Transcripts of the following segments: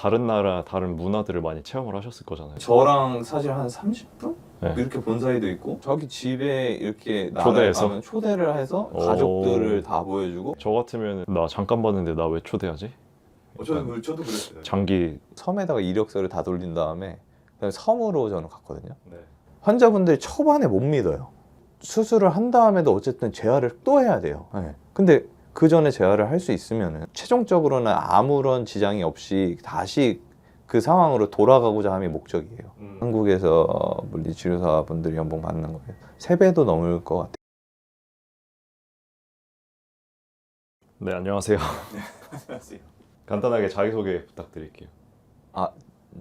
다른 나라, 다른 문화들을 많이 체험을 하셨을 거잖아요. 저랑 사실 한 30분? 네. 이렇게 본 사이도 있고 저기 집에 이렇게 나라에 초대해서? 가면 초대를 해서 오. 가족들을 다 보여주고 저 같으면 나 잠깐 봤는데 나 왜 초대하지? 저도 그랬어요. 장기. 섬에다가 이력서를 다 돌린 다음에 그다음에 섬으로 저는 갔거든요. 네. 환자분들이 초반에 못 믿어요. 수술을 한 다음에도 어쨌든 재활을 또 해야 돼요. 네. 근데 그 전에 재활을 할 수 있으면은 최종적으로는 아무런 지장이 없이 다시 그 상황으로 돌아가고자 함이 목적이에요. 한국에서 물리치료사분들이 연봉 받는 거예요. 3배도 넘을 것 같아요. 네, 안녕하세요. 안녕하세요. 간단하게 자기소개 부탁드릴게요.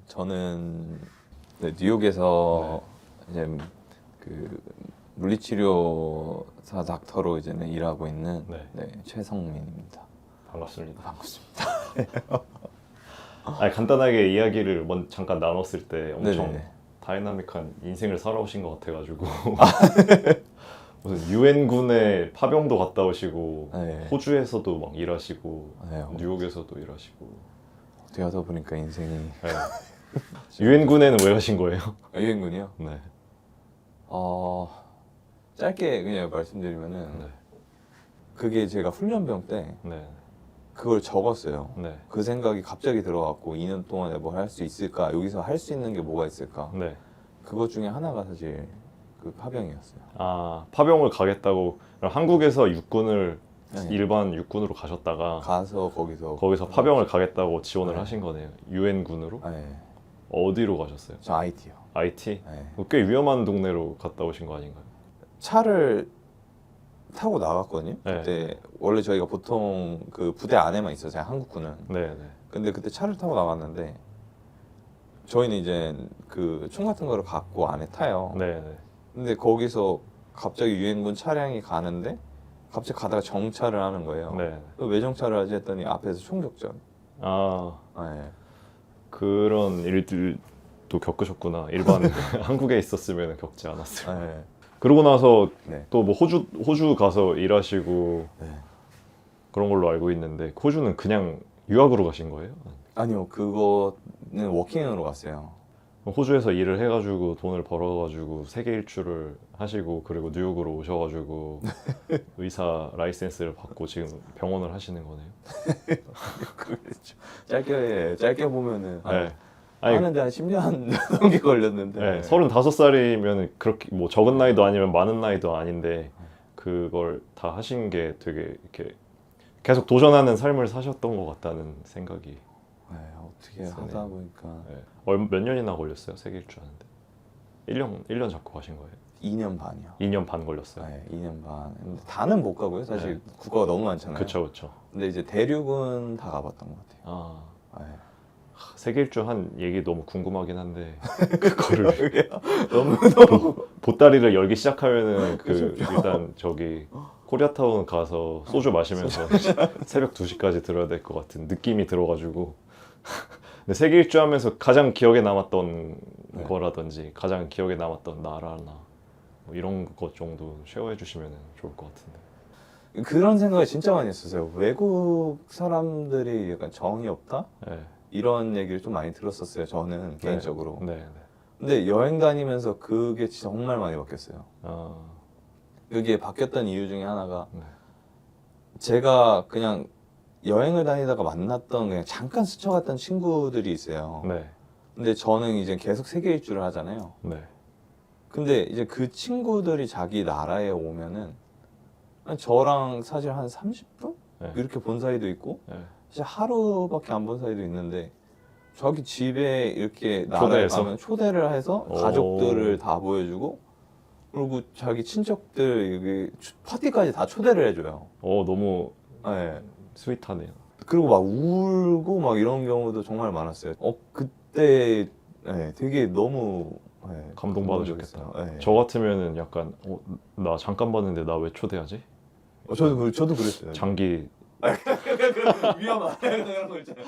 저는 뉴욕에서 이제 그 물리치료사 닥터로 이제는 일하고 있는 최성민입니다. 반갑습니다. 반갑습니다. 아니, 간단하게 이야기를 잠깐 나눴을 때 엄청 네네. 다이나믹한 인생을 살아오신 것 같아가지고 무슨 유엔군에 파병도 갔다 오시고 네. 호주에서도 막 일하시고 네. 뉴욕에서도 일하시고. 어떻게 하다 보니까 인생이 네. 유엔군에는 왜 가신 거예요? 유엔군이요? 네. 짧게 그냥 말씀드리면은 네. 그게 제가 훈련병 때 네. 그걸 적었어요. 네. 그 생각이 갑자기 들어왔고 2년 동안에 뭐 할 수 있을까? 여기서 할 수 있는 게 뭐가 있을까? 네. 그것 중에 하나가 사실 그 파병이었어요. 아, 파병을 가겠다고. 그럼 한국에서 육군을 네. 일반 육군으로 가셨다가 가서 거기서 파병을 가겠다고 지원을 네. 하신 거네요. 유엔군으로? 네. 어디로 가셨어요? 저 IT요. IT? 네. 꽤 위험한 동네로 갔다 오신 거 아닌가요? 차를 타고 나갔거든요. 네. 그때 원래 저희가 보통 그 부대 안에만 있었어요. 한국군은. 네. 근데 그때 차를 타고 나갔는데 저희는 이제 그 총 같은 거를 갖고 안에 타요. 네. 근데 거기서 갑자기 유엔군 차량이 가는데 갑자기 가다가 정차를 하는 거예요. 네. 왜 정차를 하지 했더니 앞에서 총격전. 아, 네. 그런 일들도 겪으셨구나. 일반 한국에 있었으면 겪지 않았어요. 네. 그러고 나서 네. 또 뭐 호주 가서 일하시고 네. 그런 걸로 알고 있는데, 호주는 그냥 유학으로 가신 거예요? 아니요, 그거는 워킹으로 갔어요. 호주에서 일을 해가지고 돈을 벌어가지고 세계 일주를 하시고, 그리고 뉴욕으로 오셔가지고 의사 라이센스를 받고 지금 병원을 하시는 거네요. 그렇죠. 짧게 보면은 네. 아니, 하는데 한 10년 넘게 걸렸는데. 네, 35살이면 그렇게 뭐 적은 나이도 아니면 많은 나이도 아닌데 그걸 다 하신 게 되게 이렇게 계속 도전하는 삶을 사셨던 것 같다는 생각이. 네, 어떻게 있었네요. 하다 보니까 네. 몇 년이나 걸렸어요? 세계 일주 하는데? 1년 잡고 가신 거예요? 2년 반이요. 2년 반 걸렸어요? 네, 2년 반. 근데 다는 못 가고요. 사실 네. 국가가 너무 많잖아요. 그쵸. 근데 이제 대륙은 다 가봤던 것 같아요. 아, 네. 세계 일주 한 얘기 너무 궁금하긴 한데 그거를 너무 보따리를 열기 시작하면은 일단 저기 코리아타운 가서 소주 마시면서 새벽 2시까지 들어야 될 것 같은 느낌이 들어가지고. 근데 세계 일주 하면서 가장 기억에 남았던 거라든지 가장 기억에 남았던 나라나 뭐 이런 것 정도 쉐어해 주시면 좋을 것 같은데. 그런 생각을 진짜 많이 했었어요. 외국 사람들이 약간 정이 없다? 네. 이런 얘기를 좀 많이 들었었어요. 저는 개인적으로. 네. 근데 여행 다니면서 그게 정말 많이 바뀌었어요. 아, 그게 바뀌었던 이유 중에 하나가 네. 제가 그냥 여행을 다니다가 만났던 그냥 잠깐 스쳐갔던 친구들이 있어요. 네. 근데 저는 이제 계속 세계 일주를 하잖아요. 네. 근데 이제 그 친구들이 자기 나라에 오면은 저랑 사실 한 30분? 네. 이렇게 본 사이도 있고 네. 사실 하루밖에 안 본 사이도 있는데 자기 집에 이렇게 나라에 초대해서? 가면 초대를 해서 오. 가족들을 다 보여주고 그리고 자기 친척들 여기 파티까지 다 초대를 해줘요. 너무 네. 스윗하네요. 그리고 막 울고 막 이런 경우도 정말 많았어요. 그때 네, 되게 너무 감동받으셨겠다. 네. 저 같으면은 약간 나 잠깐 봤는데 나 왜 초대하지? 저도 그랬어요. 장기. 위험한 그런 거 있잖아요.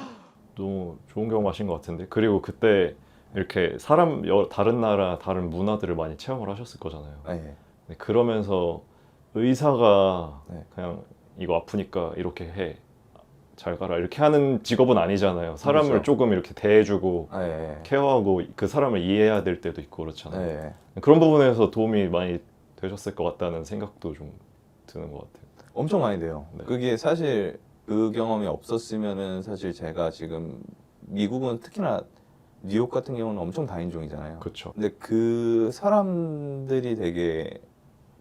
너무 좋은 경험하신 것 같은데. 그리고 그때 이렇게 다른 나라, 다른 문화들을 많이 체험을 하셨을 거잖아요. 네. 근데 그러면서 의사가 네. 그냥 이거 아프니까 이렇게 해, 잘 가라 이렇게 하는 직업은 아니잖아요. 사람을 그렇죠. 조금 이렇게 대해주고 네. 케어하고 그 사람을 이해해야 될 때도 있고 그렇잖아요. 네. 그런 부분에서 도움이 많이 되셨을 것 같다는 생각도 좀 드는 것 같아요. 엄청 많이 돼요. 네. 그게 사실 그 경험이 없었으면은 사실 제가 지금 미국은 특히나 뉴욕 같은 경우는 엄청 다인종이잖아요. 그렇죠. 근데 그 사람들이 되게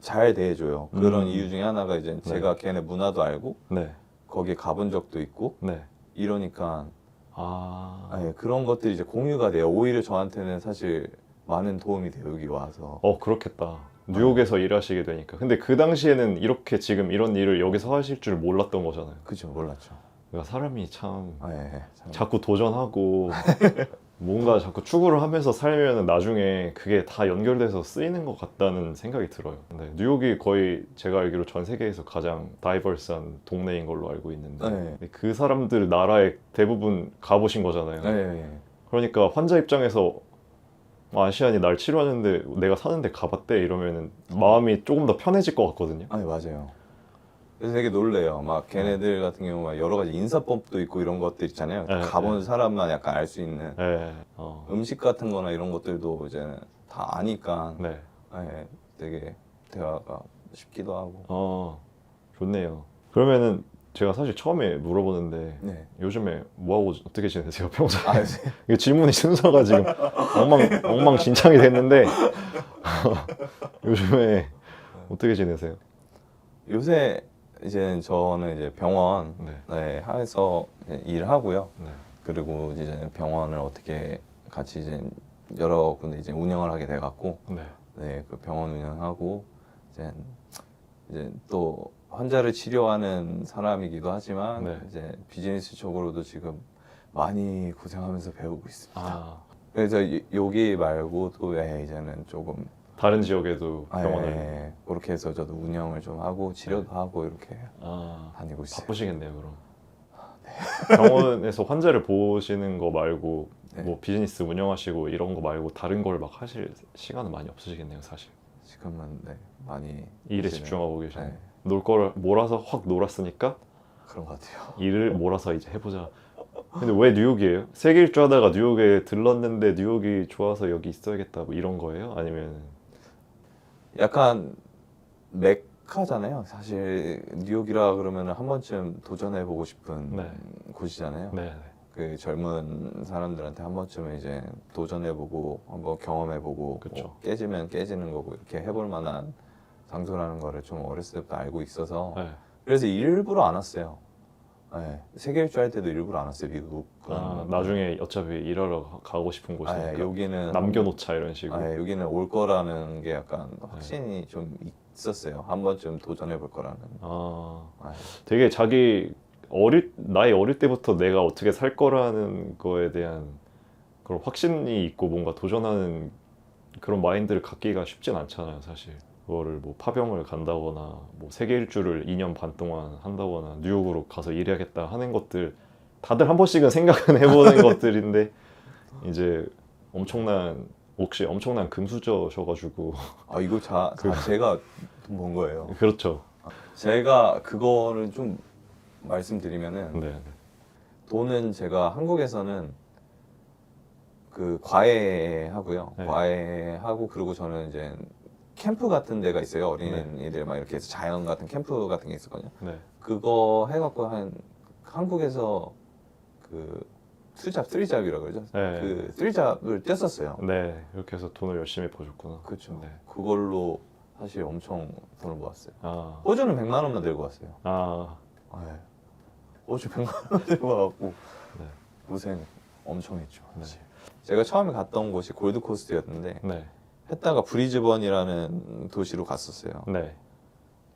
잘 대해줘요. 그런 이유 중에 하나가 이제 제가 걔네 문화도 알고 네, 거기에 가본 적도 있고 네. 이러니까 아, 그런 것들이 이제 공유가 돼요. 오히려 저한테는 사실 많은 도움이 돼요. 여기 와서. 그렇겠다. 뉴욕에서 일하시게 되니까. 근데 그 당시에는 이렇게 지금 이런 일을 여기서 하실 줄 몰랐던 거잖아요. 그죠, 몰랐죠. 그러니까 사람이 참 참. 자꾸 도전하고 뭔가 자꾸 추구를 하면서 살면 나중에 그게 다 연결돼서 쓰이는 것 같다는 생각이 들어요. 근데 뉴욕이 거의 제가 알기로 전 세계에서 가장 다이버스한 동네인 걸로 알고 있는데 네. 그 사람들 나라에 대부분 가보신 거잖아요. 네. 그러니까 환자 입장에서 아시안이 날 치료하는데 내가 사는데 가봤대 이러면은 마음이 조금 더 편해질 것 같거든요. 맞아요. 그래서 되게 놀래요. 막 걔네들 같은 경우 막 여러 가지 인사법도 있고 이런 것들 있잖아요. 네, 가본 네. 사람만 약간 알 수 있는 네, 음식 같은 거나 이런 것들도 이제 다 아니까 네. 되게 대화가 쉽기도 하고. 좋네요. 그러면은 제가 사실 처음에 물어보는데 네. 요즘에 뭐하고 어떻게 지내세요 평소에? 네. 이게 질문이 순서가 지금 엉망진창이 됐는데 요즘에 어떻게 지내세요? 요새 이제 저는 이제 병원 네. 하에서 이제 일하고요. 네. 그리고 이제 병원을 어떻게 같이 이제 여러 군데 이제 운영을 하게 돼 갖고 네. 그 병원 운영하고 이제 또 환자를 치료하는 사람이기도 하지만 네. 이제 비즈니스적으로도 지금 많이 고생하면서 배우고 있습니다. 아, 그래서 여기 말고 또 이제는 조금 다른 지역에도 병원을 그렇게 해서 저도 운영을 좀 하고 치료도 하고 이렇게 다니고 있어요. 바쁘시겠네요 그럼. 병원에서 환자를 보시는 거 말고 네. 뭐 비즈니스 운영하시고 이런 거 말고 다른 걸 막 하실 시간은 많이 없으시겠네요 사실. 지금은 많이 일에 이제는, 집중하고 계시네요. 네, 놀 거를 몰아서 확 놀았으니까 그런 것 같아요. 일을 몰아서 이제 해보자. 근데 왜 뉴욕이에요? 세계 일주 하다가 뉴욕에 들렀는데 뉴욕이 좋아서 여기 있어야겠다 뭐 이런 거예요? 아니면 약간 메카잖아요. 사실 뉴욕이라 그러면 한 번쯤 도전해 보고 싶은 네. 곳이잖아요. 네, 그 젊은 사람들한테 한 번쯤 이제 도전해보고 한번 경험해보고 그쵸. 뭐 깨지면 깨지는 거고 이렇게 해볼 만한 장소라는 거를 좀 어렸을 때부터 알고 있어서 네. 그래서 일부러 안 왔어요. 세계 일주 할 때도 일부러 안 왔어요. 미국은. 나중에 어차피 일하러 가고 싶은 곳이니까 여기는 남겨놓자 이런 식으로. 여기는 올 거라는 게 약간 확신이 좀 있었어요. 한 번쯤 도전해볼 거라는. 되게 자기 나이 어릴 때부터 내가 어떻게 살 거라는 거에 대한 그런 확신이 있고 뭔가 도전하는 그런 마인드를 갖기가 쉽진 않잖아요 사실. 그거를 뭐 파병을 간다거나 뭐 세계 일주를 2년 반 동안 한다거나 뉴욕으로 가서 일해야겠다 하는 것들 다들 한 번씩은 생각은 해보는 것들인데 이제 혹시 엄청난 금수저셔가지고 이거 제가 본 거예요. 그렇죠. 제가 그거를 좀 말씀드리면은 네. 돈은 제가 한국에서는 그 과외하고요. 네. 과외하고 그리고 저는 이제 캠프 같은 데가 있어요. 어린이들 막 이렇게 해서 자연 같은 캠프 같은 게 있었거든요. 네. 그거 해갖고 한국에서 그 쓰리잡이라고 그러죠. 네. 그 쓰리잡을 뗐었어요. 네, 이렇게 해서 돈을 열심히 버셨구나. 그렇죠. 네. 그걸로 사실 엄청 돈을 모았어요. 아, 호주는 100만 원만 들고 왔어요. 호주 100만 원 들고 와갖고 네. 고생 엄청 했죠. 네. 제가 처음에 갔던 곳이 골드코스트였는데 네. 했다가 브리즈번이라는 도시로 갔었어요. 네.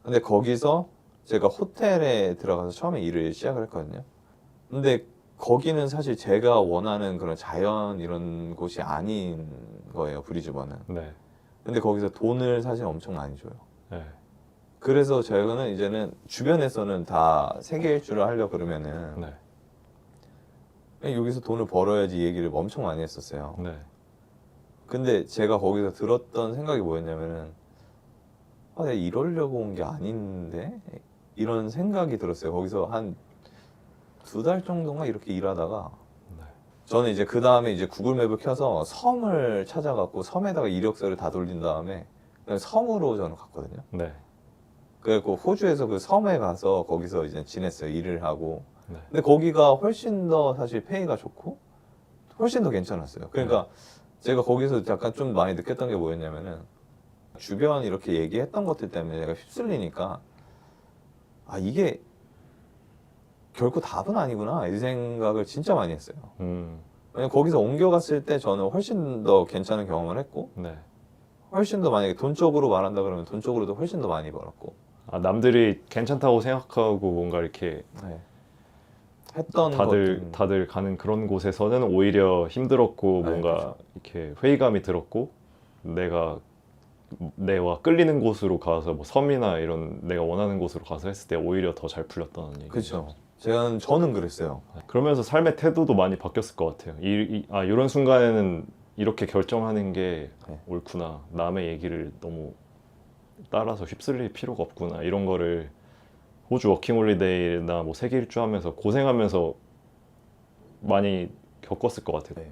근데 거기서 제가 호텔에 들어가서 처음에 일을 시작을 했거든요. 근데 거기는 사실 제가 원하는 그런 자연 이런 곳이 아닌 거예요, 브리즈번은. 네. 근데 거기서 돈을 사실 엄청 많이 줘요. 네. 그래서 저희는 이제는 주변에서는 다 세계 일주를 하려고 그러면은 네. 그냥 여기서 돈을 벌어야지 얘기를 엄청 많이 했었어요. 네. 근데 제가 거기서 들었던 생각이 뭐였냐면은 내가 이러려고 온 게 아닌데? 이런 생각이 들었어요. 거기서 한 2달 정도인가 이렇게 일하다가 네. 저는 이제 그 다음에 이제 구글맵을 켜서 섬을 찾아갖고 섬에다가 이력서를 다 돌린 다음에 그다음에 섬으로 저는 갔거든요. 네. 그래갖고 호주에서 그 섬에 가서 거기서 이제 지냈어요. 일을 하고. 네. 근데 거기가 훨씬 더 사실 페이가 좋고 훨씬 더 괜찮았어요. 그러니까 제가 거기서 약간 좀 많이 느꼈던 게 뭐였냐면은 주변 이렇게 얘기했던 것들 때문에 내가 휩쓸리니까 아 이게 결코 답은 아니구나 이 생각을 진짜 많이 했어요. 왜냐면 거기서 옮겨갔을 때 저는 훨씬 더 괜찮은 경험을 했고 네. 훨씬 더 만약에 돈 쪽으로 말한다 그러면 돈 쪽으로도 훨씬 더 많이 벌었고 아, 남들이 괜찮다고 생각하고 뭔가 이렇게 네. 했던 다들 가는 그런 곳에서는 오히려 힘들었고 네, 뭔가 그렇죠. 이렇게 회의감이 들었고 내가 끌리는 곳으로 가서 뭐 섬이나 이런 내가 원하는 곳으로 가서 했을 때 오히려 더 잘 풀렸다는 얘기. 그렇죠. 저는 그랬어요. 그러면서 삶의 태도도 많이 바뀌었을 것 같아요. 이런 순간에는 이렇게 결정하는 게 네. 옳구나. 남의 얘기를 너무 따라서 휩쓸릴 필요가 없구나. 이런 거를 호주 워킹홀리데이나 뭐 세계 일주 하면서 고생하면서 많이 겪었을 것 같아요.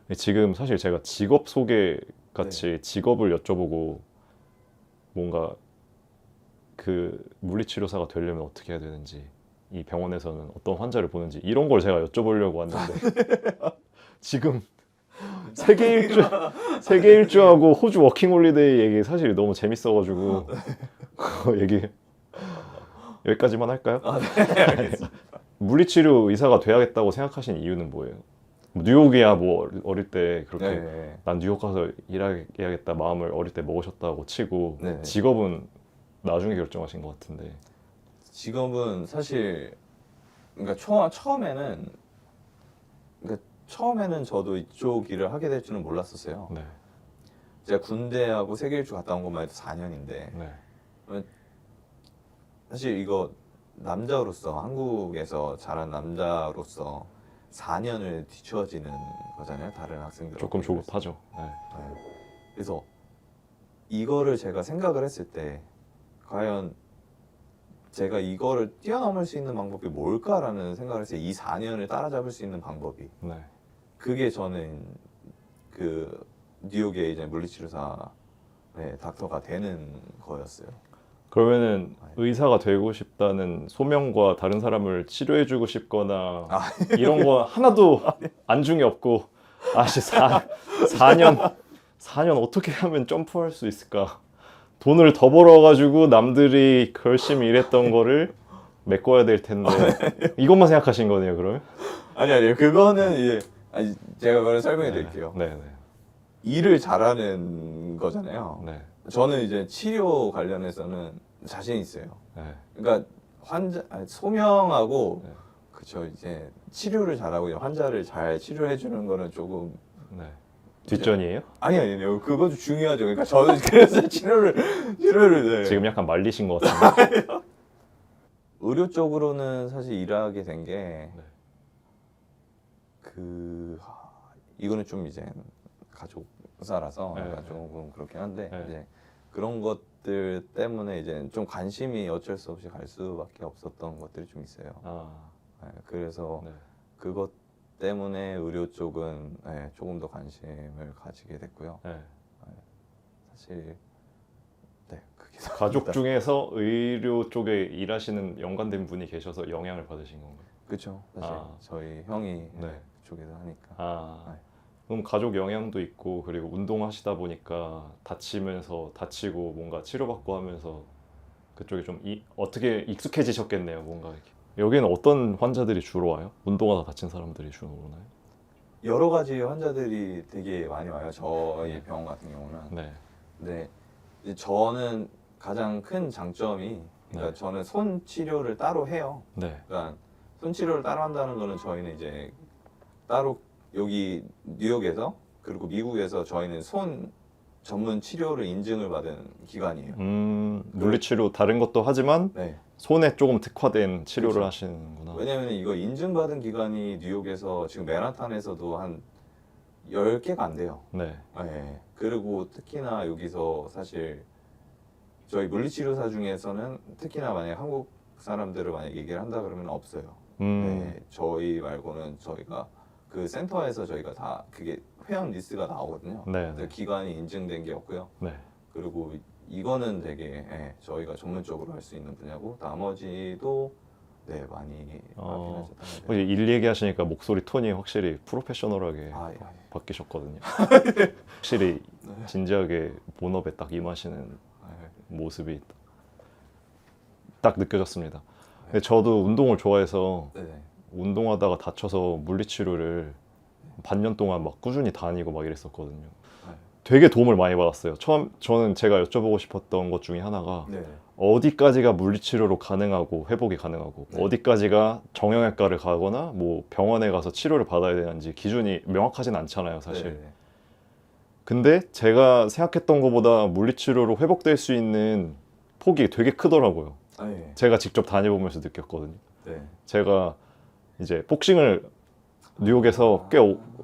네. 지금 사실 제가 직업 소개 같이 직업을 여쭤보고 뭔가 그 물리치료사가 되려면 어떻게 해야 되는지 이 병원에서는 어떤 환자를 보는지 이런 걸 제가 여쭤보려고 왔는데 지금 세계 일주하고 호주 워킹홀리데이 얘기 사실 너무 재밌어가지고 얘기 여기까지만 할까요? 아, 네, 알겠습니다. 물리치료 의사가 돼야겠다고 생각하신 이유는 뭐예요? 뭐 뉴욕이야 뭐 어릴 때 그렇게 네. 난 뉴욕 가서 일해야겠다 마음을 어릴 때 먹으셨다고 치고 네. 직업은 나중에 결정하신 것 같은데. 직업은 사실 그러니까 처음에는 저도 이쪽 일을 하게 될 줄은 몰랐었어요. 네. 제가 군대하고 세계 일주 갔다 온 것만 해도 4년인데 네. 사실 이거 남자로서 한국에서 자란 남자로서 4년을 뒤처지는 거잖아요. 다른 학생들 조금 조급하죠. 네. 그래서 이거를 제가 생각을 했을 때 과연 제가 이거를 뛰어넘을 수 있는 방법이 뭘까라는 생각을 했어요. 이 4년을 따라잡을 수 있는 방법이. 네. 그게 저는 그 뉴욕의 이제 물리치료사 닥터가 되는 거였어요. 그러면은 의사가 되고 싶다는 소명과 다른 사람을 치료해주고 싶거나 이런 거 하나도 안중에 없고 아씨 4년 어떻게 하면 점프할 수 있을까? 돈을 더 벌어가지고 남들이 열심히 일했던 거를 메꿔야 될 텐데 이것만 생각하신 거네요, 그러면? 아니 그거는 이제 제가 그걸 설명해 드릴게요. 네. 일을 잘하는 거잖아요. 네. 저는 이제 치료 관련해서는 자신 있어요. 네. 그러니까 소명하고 네. 그쵸 이제 치료를 잘하고 환자를 잘 치료해 주는 거는 조금 네. 뒷전이에요? 아니요 그것도 중요하죠. 그러니까 저는 그래서 치료를 네. 지금 약간 말리신 것 같은데. 의료 쪽으로는 사실 일하게 된 게 네. 이거는 좀 이제 가족사라서 네. 약간 조금 그렇긴 한데 네. 이제 그런 것들 때문에 이제 좀 관심이 어쩔 수 없이 갈 수밖에 없었던 것들이 좀 있어요. 그래서 네. 그것 때문에 의료 쪽은 조금 더 관심을 가지게 됐고요. 네. 사실 그게 가족 중에서 의료 쪽에 일하시는 연관된 분이 계셔서 영향을 받으신 건가요? 그렇죠. 사실 저희 형이 그쪽에서 하니까. 그럼 가족 영향도 있고 그리고 운동하시다 보니까 다치고 뭔가 치료받고 하면서 그쪽에 좀 어떻게 익숙해지셨겠네요, 뭔가 이렇게. 여기는 어떤 환자들이 주로 와요? 운동하다 다친 사람들이 주로 오나요? 여러 가지 환자들이 되게 많이 와요. 저희 병원 같은 경우는. 네. 근데 이제 저는 가장 큰 장점이 그러니까 저는 손 치료를 따로 해요. 네. 그러니까 손 치료를 따로 한다는 거는 저희는 이제 따로 여기 뉴욕에서 그리고 미국에서 저희는 손 전문 치료를 인증을 받은 기관이에요. 물리치료 다른 것도 하지만 손에 조금 특화된 치료를 그렇죠. 하시는구나. 왜냐면 이거 인증받은 기관이 뉴욕에서 지금 맨하탄에서도 한 10개가 안 돼요. 네. 그리고 특히나 여기서 사실 저희 물리치료사 중에서는 특히나 만약에 한국 사람들을 만약에 얘기를 한다 그러면 없어요. 네, 저희 말고는 저희가 그 센터에서 저희가 다 그게 회원 리스트가 나오거든요. 네, 근데 네. 기관이 인증된 게 없고요. 네. 그리고 이거는 되게 저희가 전문적으로 할 수 있는 분야고 나머지도 네 많이 어, 하셨던 일 얘기하시니까 목소리 톤이 확실히 프로페셔널하게 아, 예. 바뀌셨거든요. 확실히 네. 진지하게 본업에 딱 임하시는 예. 모습이 딱 느껴졌습니다. 근데 저도 운동을 좋아해서 네. 운동하다가 다쳐서 물리치료를 반년 동안 막 꾸준히 다니고 막 이랬었거든요. 네. 되게 도움을 많이 받았어요. 저는 제가 여쭤보고 싶었던 것 중에 하나가 네. 어디까지가 물리치료로 가능하고 회복이 가능하고 네. 어디까지가 정형외과를 가거나 뭐 병원에 가서 치료를 받아야 되는지 기준이 명확하진 않잖아요, 사실. 네. 근데 제가 생각했던 것보다 물리치료로 회복될 수 있는 폭이 되게 크더라고요. 아, 예. 제가 직접 다녀보면서 느꼈거든요. 네. 제가 이제 복싱을 뉴욕에서 꽤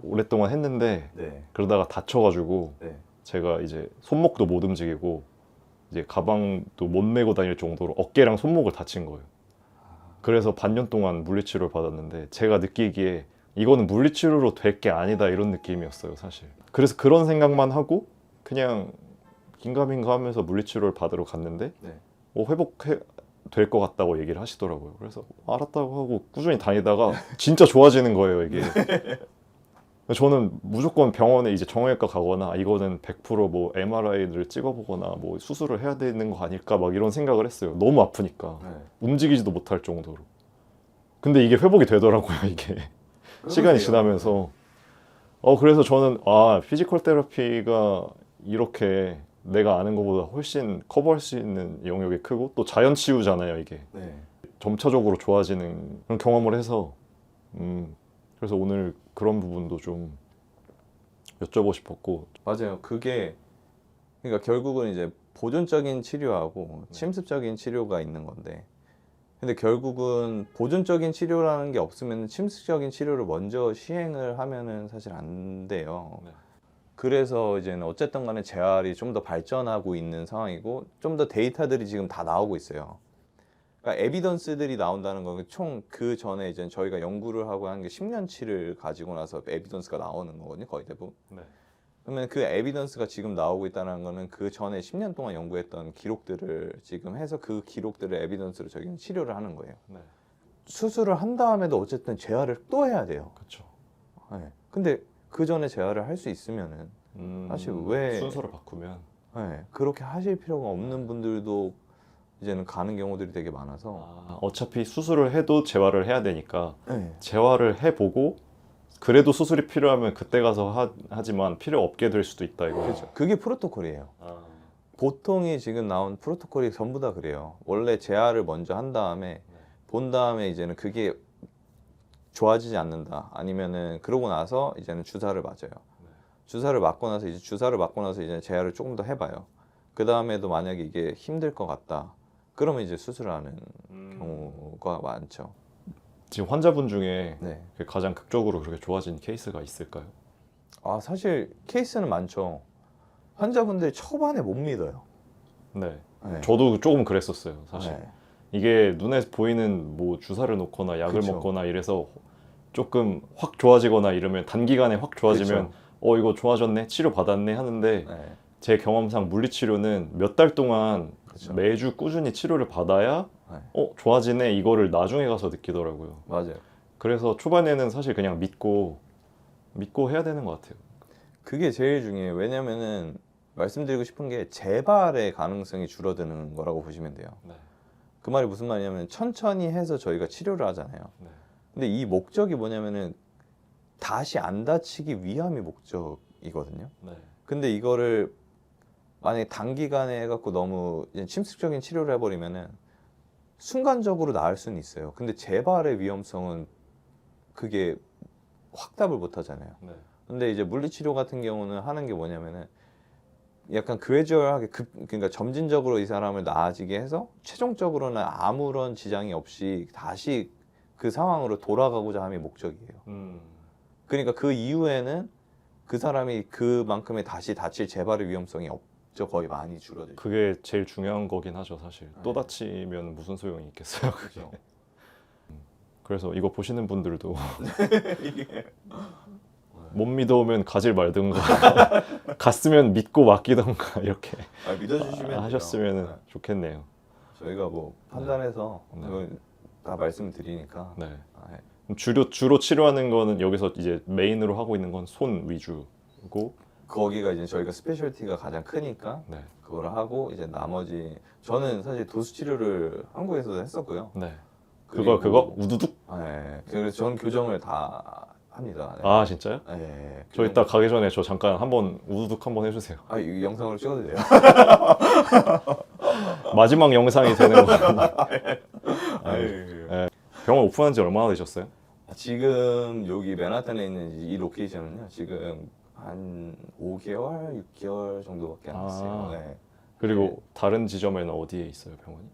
오랫동안 했는데 네. 그러다가 다쳐가지고 네. 제가 이제 손목도 못 움직이고 이제 가방도 못 메고 다닐 정도로 어깨랑 손목을 다친 거예요. 그래서 반년 동안 물리치료를 받았는데 제가 느끼기에 이거는 물리치료로 될 게 아니다 이런 느낌이었어요, 사실. 그래서 그런 생각만 하고 그냥 긴가민가 하면서 물리치료를 받으러 갔는데 네. 될 것 같다고 얘기를 하시더라고요. 그래서 알았다고 하고 꾸준히 다니다가 진짜 좋아지는 거예요, 이게. 저는 무조건 병원에 이제 정형외과 가거나 이거는 100%뭐 MRI를 찍어보거나 뭐 수술을 해야 되는 거 아닐까 막 이런 생각을 했어요. 너무 아프니까 네. 움직이지도 못할 정도로. 근데 이게 회복이 되더라고요, 이게. 시간이 지나면서. 그래서 저는 피지컬 테라피가 이렇게 내가 아는 것보다 훨씬 커버할 수 있는 영역이 크고 또 자연 치유잖아요, 이게. 네. 점차적으로 좋아지는 그런 경험을 해서 그래서 오늘 그런 부분도 좀 여쭤보고 싶었고. 맞아요. 그게 그러니까 결국은 이제 보존적인 치료하고 침습적인 치료가 있는 건데 근데 결국은 보존적인 치료라는 게 없으면 침습적인 치료를 먼저 시행을 하면은 사실 안 돼요. 네. 그래서 이제는 어쨌든 간에 재활이 좀 더 발전하고 있는 상황이고 좀 더 데이터들이 지금 다 나오고 있어요. 그러니까 에비던스들이 나온다는 건 총 그 전에 이제 저희가 연구를 하고 한 게 10년치를 가지고 나서 에비던스가 나오는 거거든요, 거의 대부분. 네. 그러면 그 에비던스가 지금 나오고 있다는 거는 그 전에 10년 동안 연구했던 기록들을 지금 해서 그 기록들을 에비던스로 저희는 치료를 하는 거예요. 네. 수술을 한 다음에도 어쨌든 재활을 또 해야 돼요. 그렇죠. 네. 근데 그 전에 재활을 할 수 있으면은 사실 왜 순서를 바꾸면 그렇게 하실 필요가 없는 분들도 이제는 가는 경우들이 되게 많아서 어차피 수술을 해도 재활을 해야 되니까 네. 재활을 해보고 그래도 수술이 필요하면 그때 가서 하지만 필요 없게 될 수도 있다 이거. 그렇죠. 그게 프로토콜이에요. 보통이 지금 나온 프로토콜이 전부 다 그래요. 원래 재활을 먼저 한 다음에 본 다음에 이제는 그게 좋아지지 않는다. 아니면은 그러고 나서 이제는 주사를 맞아요. 주사를 맞고 나서 이제 재활을 조금 더 해봐요. 그 다음에도 만약에 이게 힘들 것 같다. 그러면 이제 수술을 하는 경우가 많죠. 지금 환자분 중에 네. 가장 극적으로 그렇게 좋아진 케이스가 있을까요? 사실 케이스는 많죠. 환자분들이 초반에 못 믿어요. 네. 네. 저도 조금 그랬었어요, 사실. 네. 이게 눈에 보이는 뭐 주사를 놓거나 약을 그쵸. 먹거나 이래서 조금 확 좋아지거나 이러면 단기간에 확 좋아지면 이거 좋아졌네, 치료 받았네 하는데 네. 제 경험상 물리치료는 몇 달 동안 그쵸. 매주 꾸준히 치료를 받아야 네. 좋아지네 이거를 나중에 가서 느끼더라고요. 맞아요. 그래서 초반에는 사실 그냥 믿고 해야 되는 것 같아요. 그게 제일 중요해요. 왜냐면은 말씀드리고 싶은 게 재발의 가능성이 줄어드는 거라고 보시면 돼요. 네. 그 말이 무슨 말이냐면 천천히 해서 저희가 치료를 하잖아요. 네. 근데 이 목적이 뭐냐면은 다시 안 다치기 위함이 목적이거든요. 네. 근데 이거를 만약에 단기간에 해갖고 너무 이제 침습적인 치료를 해버리면은 순간적으로 나을 수는 있어요. 근데 재발의 위험성은 그게 확답을 못 하잖아요. 네. 근데 이제 물리치료 같은 경우는 하는 게 뭐냐면은 약간 그레주얼하게 그러니까 점진적으로 이 사람을 나아지게 해서 최종적으로는 아무런 지장이 없이 다시 그 상황으로 돌아가고자 함이 목적이에요. 그러니까 그 이후에는 그 사람이 그만큼의 다시 다칠 재발의 위험성이 없죠. 거의 많이 줄어들죠. 그게 제일 중요한 거긴 하죠, 사실. 또 네. 다치면 무슨 소용이 있겠어요, 그게. 그죠. 그래서 이거 보시는 분들도 못 믿어오면 가질 말든가 갔으면 믿고 맡기던가 이렇게 믿어주시면 하셨으면 좋겠네요. 저희가 뭐 판단해서 네. 그건 다 말씀드리니까. 네. 네. 그럼 주로 치료하는 거는 여기서 이제 메인으로 하고 있는 건 손 위주고. 거기가 이제 저희가 스페셜티가 가장 크니까 네. 그걸 하고 이제 나머지 저는 사실 도수 치료를 한국에서도 했었고요. 네. 그리고- 그거 우두둑. 네. 그래서 전 교정을 다 합니다. 네. 아 진짜요? 네. 저 이따 가기 전에 저 잠깐 한번 우두둑 한번 해주세요. 이 영상으로 찍어도 돼요? 마지막 영상이 되는 거. 아유. 병원 오픈한 지 얼마나 되셨어요? 지금 여기 맨하탄에 있는 이 로케이션은요. 지금 한 5개월, 6개월 정도밖에 안 됐어요. 아. 네. 그리고 다른 지점에는 어디에 있어요 병원이?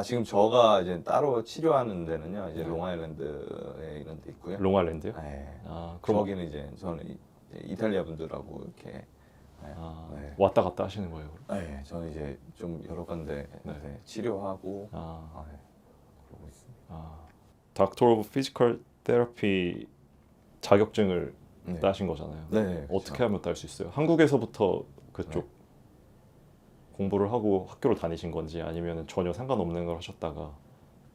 지금 저가 이제 따로 치료하는 데는요. 이제 네. 롱아일랜드에 이런 데 있고요. 롱아일랜드요? 네. 아 그럼 거기는 이제 저는 이탈리아 분들하고 이렇게 네. 왔다 갔다 하시는 거예요? 그럼? 네, 저는 이제 좀 여러 군데 네. 치료하고 아, 네, 그러고 있습니다. Doctor of Physical Therapy 자격증을 네. 따신 거잖아요. 네, 어떻게 하면 딸 수 있어요? 한국에서부터 그쪽 네. 공부를 하고 학교를 다니신 건지 아니면 전혀 상관없는 걸 하셨다가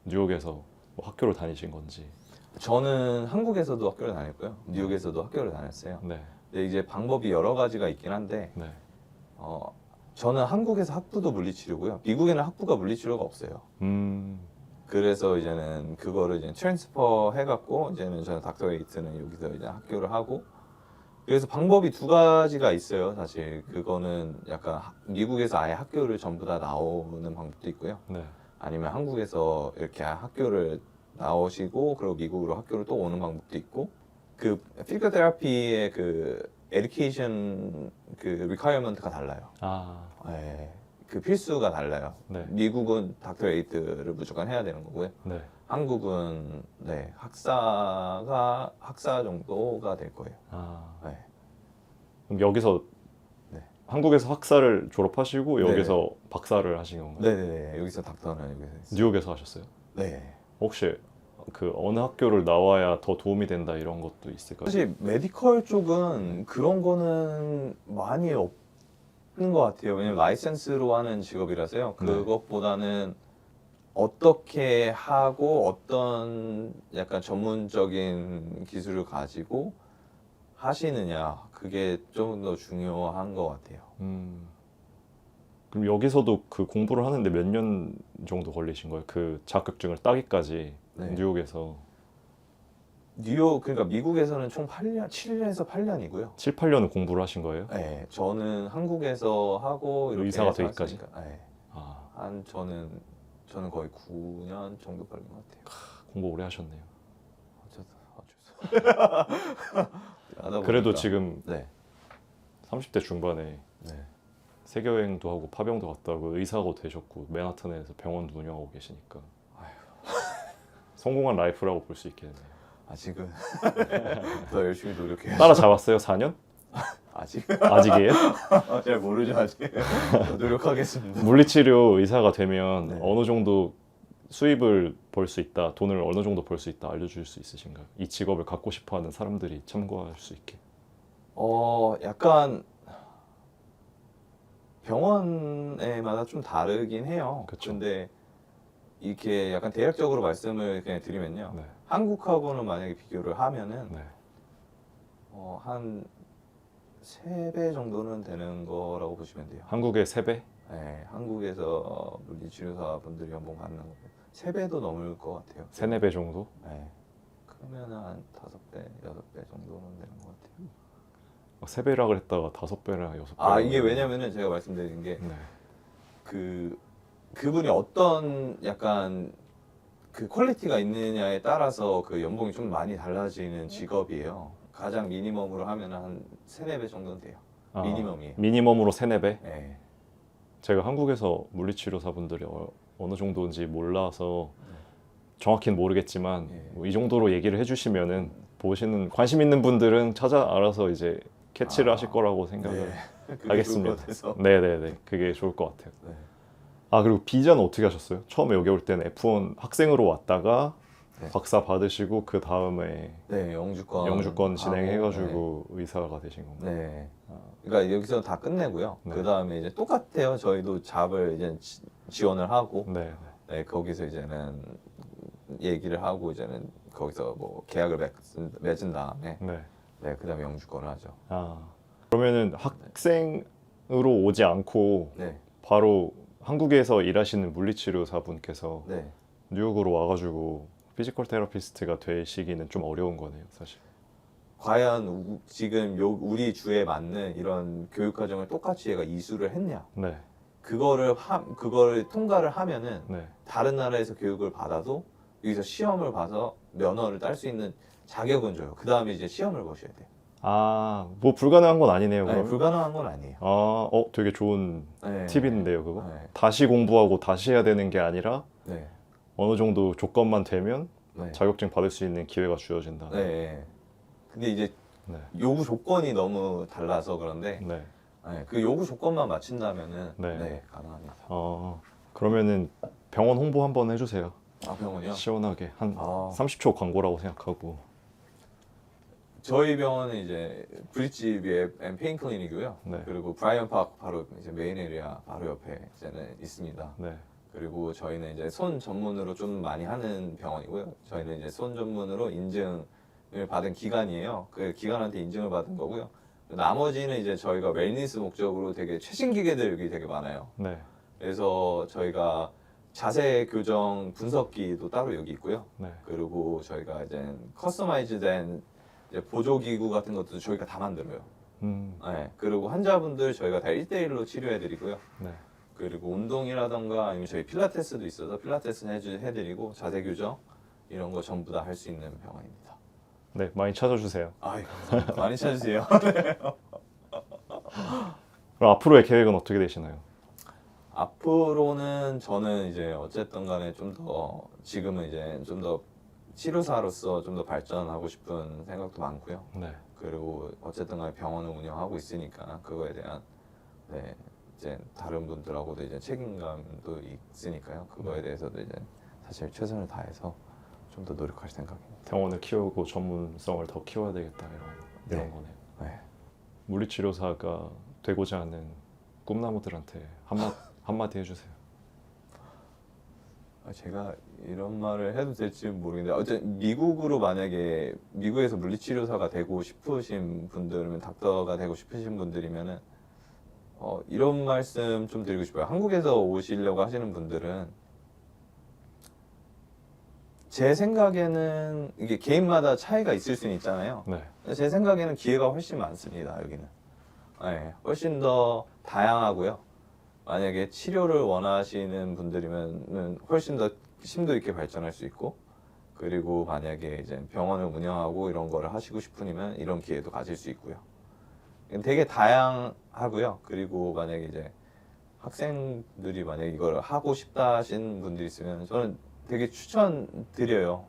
뉴욕에서 뭐 학교를 다니신 건지. 저는 한국에서도 학교를 다녔고요. 뉴욕에서도 학교를 다녔어요. 네, 근데 이제 방법이 여러 가지가 있긴 한데 네. 저는 한국에서 학부도 물리치료고요. 미국에는 학부가 물리치료가 없어요. 그래서 이제는 그거를 이제 트랜스퍼 해갖고 이제는 저는 닥터웨이트는 여기서 이제 학교를 하고 그래서 방법이 두 가지가 있어요. 사실 그거는 약간 미국에서 아예 학교를 전부 다 나오는 방법도 있고요. 네. 아니면 한국에서 이렇게 학교를 나오시고 그리고 미국으로 학교를 또 오는 방법도 있고 그 피지컬 테라피의 그 에듀케이션 그 리콰이어먼트가 달라요. 네, 그 필수가 달라요. 네. 미국은 닥터웨이트를 무조건 해야 되는 거고요. 네. 한국은 네, 학사 정도가 될 거예요. 네. 그럼 여기서 네. 한국에서 학사를 졸업하시고 네. 여기서 박사를 하신 건가요? 네네네. 여기서 닥터는 여기서 했어요. 뉴욕에서 하셨어요? 네. 혹시 그 어느 학교를 나와야 더 도움이 된다 이런 것도 있을까요? 사실 메디컬 쪽은 그런 거는 많이 없는 것 같아요. 왜냐면 라이센스로 하는 직업이라서요. 네. 그것보다는 어떻게 하고 어떤 약간 전문적인 기술을 가지고 하시느냐 그게 좀 더 중요한 것 같아요. 그럼 여기서도 그 공부를 하는데 몇 년 정도 걸리신 거예요? 그 자격증을 따기까지 네. 뉴욕에서 뉴욕 그러니까 미국에서는 총 8년, 7년에서 8년이고요. 7, 8년을 공부를 하신 거예요? 네, 저는 한국에서 하고 이렇게 의사가 해서 되기까지? 했으니까, 네. 아, 저는 거의 9년 정도 걸린 것 같아요. 공부 오래 하셨네요. 하다 그래도 보니까. 지금 네, 30대 중반에 네. 세계여행도 하고 파병도 갔다 오고 의사가 되셨고 맨하탄에서 병원도 운영하고 계시니까 성공한 라이프라고 볼 수 있겠네요. 아직은 더 열심히 노력해요. 따라잡았어요? 4년? 아직 아직이에요? 잘 모르죠 아직. 더 노력하겠습니다. 물리치료 의사가 되면 네. 어느 정도 수입을 벌 수 있다, 돈을 어느 정도 벌 수 있다 알려줄 수 있으신가요? 이 직업을 갖고 싶어하는 사람들이 참고할 수 있게. 약간 병원에마다 좀 다르긴 해요. 그쵸. 근데 이렇게 약간 대략적으로 말씀을 그냥 드리면요. 네. 한국하고는 만약에 비교를 하면은 네. 한 3배 정도는 되는 거라고 보시면 돼요. 한국의 3배? 네, 한국에서 물리치료사 분들이 연봉 받는 거 3배도 넘을 것 같아요. 3, 4배 정도? 네. 그러면 한 5배, 6배 정도는 되는 것 같아요. 3배라 그랬다가 5배나 6배. 이게 왜냐면은 제가 말씀드린 게 네. 그분이 어떤 약간 그 퀄리티가 있느냐에 따라서 그 연봉이 좀 많이 달라지는 직업이에요. 가장 미니멈으로 하면 한 3, 4배 정도는 돼요. 미니멈이에요. 미니멈으로 3, 4배? 네. 제가 한국에서 물리치료사분들이 어느 정도인지 몰라서 정확히는 모르겠지만 네. 뭐이 정도로 얘기를 해주시면은 보시는 관심 있는 분들은 찾아 알아서 이제 캐치를 하실 거라고 생각을 그게 하겠습니다. 좋을 것 같아서. 네네네, 그게 좋을 것 같아요. 네. 그리고 비자는 어떻게 하셨어요? 처음에 여기 올 때는 F1 학생으로 왔다가 네. 박사 받으시고 그 다음에 네, 영주권 영주권 진행해가지고 하고, 의사가 되신 건가요? 네. 네. 그러니까 여기서 다 끝내고요. 네. 그 다음에 이제 똑같아요. 저희도 잡을 이제 지원을 하고, 네, 네, 거기서 이제는 얘기를 하고 이제는 거기서 뭐 계약을 맺은 다음에, 네. 네, 그 다음에 영주권을 하죠. 아 그러면은 학생으로 오지 않고 네, 바로 한국에서 일하시는 물리치료사분께서 네. 뉴욕으로 와가지고 피지컬 테라피스트가 되시기는 좀 어려운 거네요, 사실. 과연 지금 우리 주에 맞는 이런 교육 과정을 똑같이 얘가 이수를 했냐? 네, 그거를 통과를 하면은 네. 다른 나라에서 교육을 받아도 여기서 시험을 봐서 면허를 딸 수 있는 자격은 줘요. 그 다음에 이제 시험을 보셔야 돼요. 아, 뭐 불가능한 건 아니네요, 네, 그럼. 불가능한 건 아니에요. 아, 되게 좋은 네. 팁인데요, 그거. 네. 다시 공부하고 다시 해야 되는 게 아니라 네. 어느 정도 조건만 되면 네. 자격증 받을 수 있는 기회가 주어진다. 네. 근데 이제 네. 요구 조건이 너무 달라서 그런데 네. 네, 그 요구 조건만 맞춘다면은 네. 네, 가능합니다. 그러면은 병원 홍보 한번 해주세요. 아, 병원이요? 시원하게 한 아. 30초 광고라고 생각하고. 저희 병원은 이제 브릿지 뷰 앤 페인 클리닉이고요. 네. 그리고 브라이언 파크 바로 이제 메인 에리아 바로 옆에 이제는 있습니다. 네. 그리고 저희는 이제 손 전문으로 좀 많이 하는 병원이고요. 저희는 이제 손 전문으로 인증을 받은 기관이에요. 그 기관한테 인증을 받은 거고요. 나머지는 이제 저희가 웰니스 목적으로 되게 최신 기계들이 되게 많아요. 네. 그래서 저희가 자세 교정 분석기도 따로 여기 있고요. 네. 그리고 저희가 이제 커스터마이즈된 이제 보조기구 같은 것도 저희가 다 만들어요. 네. 그리고 환자분들 저희가 다 1대1로 치료해드리고요. 네. 그리고 운동이라던가 아니면 저희 필라테스도 있어서 필라테스 해드리고 자세 교정 이런 거 전부 다 할 수 있는 병원입니다. 네, 많이 찾아주세요. 아이, 감사합니다. 많이 찾으세요. 그럼 앞으로의 계획은 어떻게 되시나요? 앞으로는 저는 이제 어쨌든 간에 좀 더 지금은 이제 좀 더 치료사로서 좀 더 발전하고 싶은 생각도 많고요. 네. 그리고 어쨌든 간에 병원을 운영하고 있으니까 그거에 대한 네, 이제 다른 분들하고도 이제 책임감도 있으니까요. 그거에 대해서도 이제 사실 최선을 다해서 좀 더 노력할 생각입니다. 병원을 키우고 전문성을 더 키워야 되겠다 이런 네. 거네요. 네. 물리치료사가 되고자 하는 꿈나무들한테 한마디 해주세요. 제가 이런 말을 해도 될지 모르겠는데 어쨌든 미국으로 만약에 미국에서 물리치료사가 되고 싶으신 분들이면 닥터가 되고 싶으신 분들이면은 이런 말씀 좀 드리고 싶어요. 한국에서 오시려고 하시는 분들은 제 생각에는 이게 개인마다 차이가 있을 수는 있잖아요. 네. 제 생각에는 기회가 훨씬 많습니다. 여기는 네, 훨씬 더 다양하고요. 만약에 치료를 원하시는 분들이면 훨씬 더 심도 있게 발전할 수 있고, 그리고 만약에 이제 병원을 운영하고 이런 거를 하시고 싶으면 이런 기회도 가질 수 있고요. 되게 다양하고요. 그리고 만약에 이제 학생들이 만약에 이걸 하고 싶다 하신 분들이 있으면 저는 되게 추천드려요.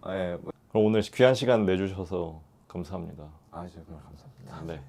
네. 그럼 오늘 귀한 시간 내주셔서 감사합니다. 정말 감사합니다. 네.